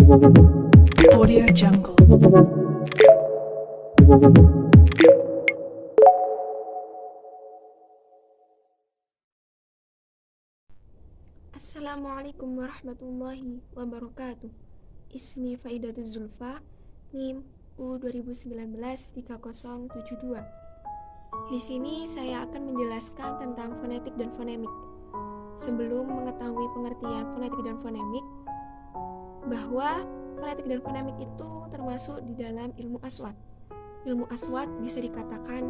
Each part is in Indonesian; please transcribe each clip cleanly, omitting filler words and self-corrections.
Audio Jungle. Assalamualaikum warahmatullahi wabarakatuh. Ismi Faidatul Zulfa, NIM U 2019-3072. Di sini saya akan menjelaskan tentang fonetik dan fonemik. Sebelum mengetahui pengertian fonetik dan fonemik, bahwa fonetik dan fonemik itu termasuk di dalam ilmu aswat. Ilmu aswat bisa dikatakan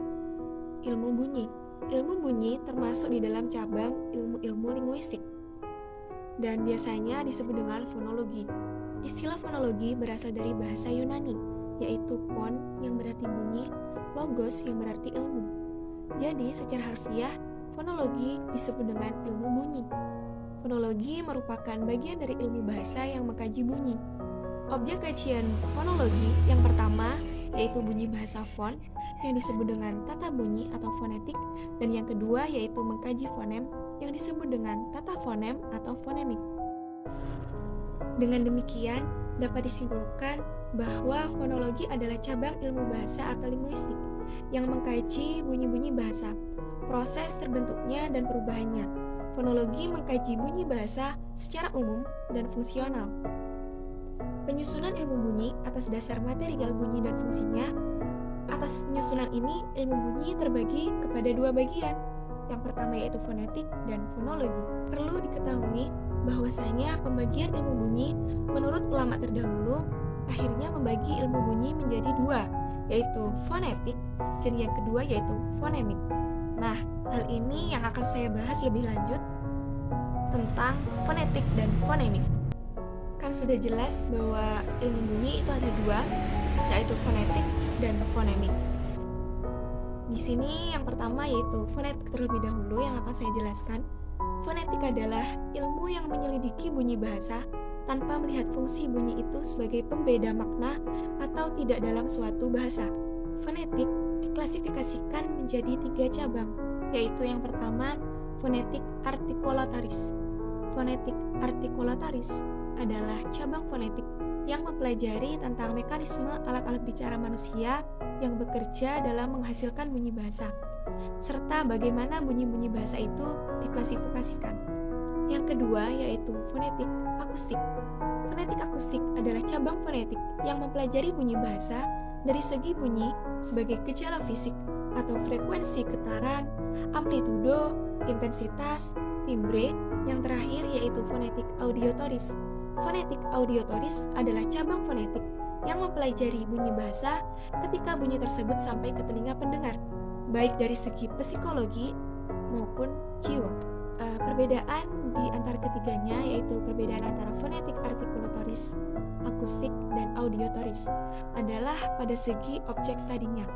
ilmu bunyi. Ilmu bunyi termasuk di dalam cabang ilmu-ilmu linguistik dan biasanya disebut dengan fonologi. Istilah fonologi berasal dari bahasa Yunani, yaitu pon yang berarti bunyi, logos yang berarti ilmu. Jadi secara harfiah, fonologi disebut dengan ilmu bunyi. Fonologi merupakan bagian dari ilmu bahasa yang mengkaji bunyi. Objek kajian fonologi yang pertama yaitu bunyi bahasa fon yang disebut dengan tata bunyi atau fonetik, dan yang kedua yaitu mengkaji fonem yang disebut dengan tata fonem atau fonemik. Dengan demikian, dapat disimpulkan bahwa fonologi adalah cabang ilmu bahasa atau linguistik yang mengkaji bunyi-bunyi bahasa, proses terbentuknya dan perubahannya. Fonologi mengkaji bunyi bahasa secara umum dan fungsional. Penyusunan ilmu bunyi atas dasar material bunyi dan fungsinya. Atas penyusunan ini, ilmu bunyi terbagi kepada dua bagian. Yang pertama yaitu fonetik dan fonologi. Perlu diketahui bahwasanya pembagian ilmu bunyi menurut ulama terdahulu akhirnya membagi ilmu bunyi menjadi dua, yaitu fonetik dan yang kedua yaitu fonemik. Nah, hal ini yang akan saya bahas lebih lanjut tentang fonetik dan fonemik. Kan sudah jelas bahwa ilmu bunyi itu ada dua, yaitu fonetik dan fonemik. Di sini yang pertama yaitu fonetik terlebih dahulu yang akan saya jelaskan. Fonetik adalah ilmu yang menyelidiki bunyi bahasa tanpa melihat fungsi bunyi itu sebagai pembeda makna atau tidak dalam suatu bahasa. Fonetik diklasifikasikan menjadi tiga cabang, yaitu yang pertama fonetik artikulatoris. Fonetik artikulatoris adalah cabang fonetik yang mempelajari tentang mekanisme alat-alat bicara manusia yang bekerja dalam menghasilkan bunyi bahasa, serta bagaimana bunyi-bunyi bahasa itu diklasifikasikan. Yang kedua yaitu fonetik akustik. Fonetik akustik adalah cabang fonetik yang mempelajari bunyi bahasa dari segi bunyi sebagai gejala fisik atau frekuensi getaran, amplitudo, intensitas, timbre. Yang terakhir yaitu fonetik audiotoris. Fonetik audiotoris adalah cabang fonetik yang mempelajari bunyi bahasa ketika bunyi tersebut sampai ke telinga pendengar, baik dari segi psikologi maupun jiwa. Perbedaan di antara ketiganya yaitu perbedaan antara fonetik artikulatoris, akustik, dan audiotoris adalah pada segi objek studinya.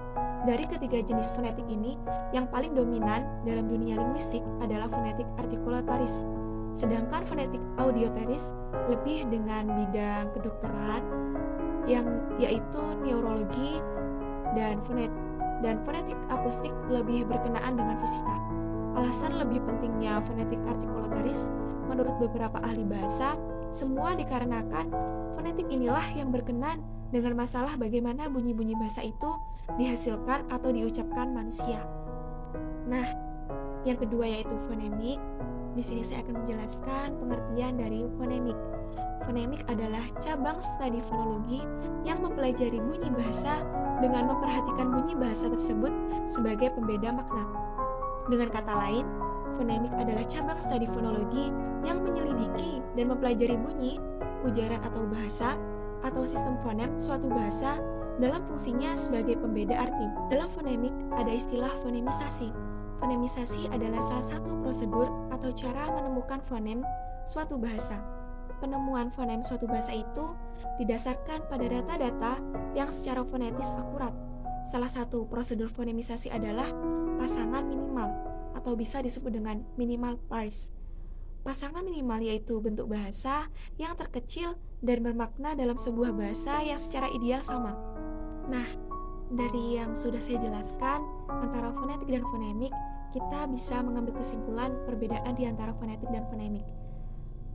Dari ketiga jenis fonetik ini, yang paling dominan dalam dunia linguistik adalah fonetik artikulatoris. Sedangkan fonetik audiotoris lebih dengan bidang kedokteran yang yaitu neurologi, dan fonetik akustik lebih berkenaan dengan fisika. Alasan lebih pentingnya fonetik artikulatoris menurut beberapa ahli bahasa semua dikarenakan fonetik inilah yang berkenan dengan masalah bagaimana bunyi-bunyi bahasa itu dihasilkan atau diucapkan manusia. Nah, yang kedua yaitu fonemik. Di sini saya akan menjelaskan pengertian dari fonemik. Fonemik adalah cabang studi fonologi yang mempelajari bunyi bahasa dengan memperhatikan bunyi bahasa tersebut sebagai pembeda makna. Dengan kata lain, fonemik adalah cabang studi fonologi yang menyelidiki dan mempelajari bunyi, ujaran atau bahasa, atau sistem fonem suatu bahasa dalam fungsinya sebagai pembeda arti. Dalam fonemik ada istilah fonemisasi. Fonemisasi adalah salah satu prosedur atau cara menemukan fonem suatu bahasa. Penemuan fonem suatu bahasa itu didasarkan pada data-data yang secara fonetis akurat. Salah satu prosedur fonemisasi adalah pasangan minimal atau bisa disebut dengan minimal pairs. Pasangan minimal yaitu bentuk bahasa yang terkecil dan bermakna dalam sebuah bahasa yang secara ideal sama. Nah, dari yang sudah saya jelaskan antara fonetik dan fonemik, kita bisa mengambil kesimpulan perbedaan di antara fonetik dan fonemik.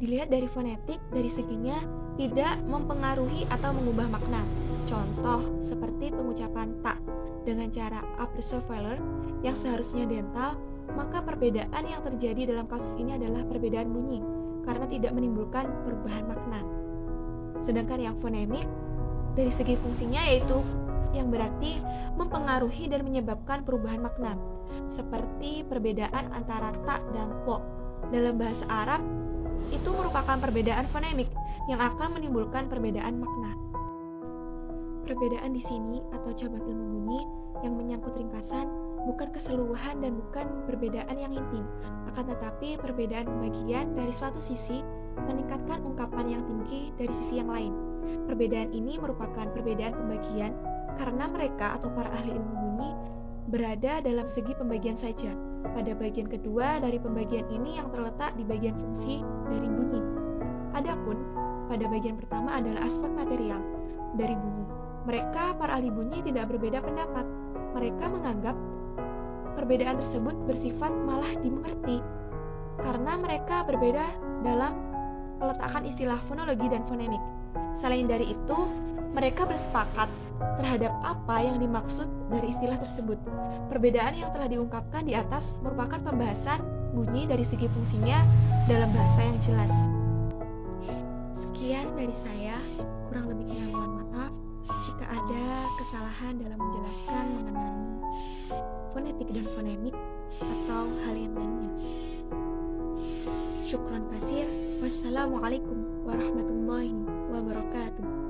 Dilihat dari fonetik, dari seginya tidak mempengaruhi atau mengubah makna. Contoh seperti pengucapan tak dengan cara approsovalar yang seharusnya dental, maka perbedaan yang terjadi dalam kasus ini adalah perbedaan bunyi karena tidak menimbulkan perubahan makna. Sedangkan yang fonemik dari segi fungsinya yaitu yang berarti mempengaruhi dan menyebabkan perubahan makna, seperti perbedaan antara tak dan po. Dalam bahasa Arab, itu merupakan perbedaan fonemik yang akan menimbulkan perbedaan makna. Perbedaan di sini atau cabang ilmu bunyi yang menyangkut ringkasan bukan keseluruhan dan bukan perbedaan yang inti, akan tetapi perbedaan pembagian dari suatu sisi meningkatkan ungkapan yang tinggi dari sisi yang lain. Perbedaan ini merupakan perbedaan pembagian karena mereka atau para ahli ilmu bunyi berada dalam segi pembagian saja. Pada bagian kedua dari pembagian ini yang terletak di bagian fungsi dari bunyi. Adapun pada bagian pertama adalah aspek material dari bunyi. Mereka para ahli bunyi tidak berbeda pendapat. Mereka menganggap perbedaan tersebut bersifat malah dimengerti karena mereka berbeda dalam peletakan istilah fonologi dan fonemik. Selain dari itu, mereka bersepakat terhadap apa yang dimaksud dari istilah tersebut. Perbedaan yang telah diungkapkan di atas merupakan pembahasan bunyi dari segi fungsinya dalam bahasa yang jelas. Sekian dari saya, kurang lebihnya mohon maaf jika ada kesalahan dalam menjelaskan mengenai fonetik dan fonemik atau hal yang lainnya. Syukran katsir. Wassalamualaikum warahmatullahi wabarakatuh.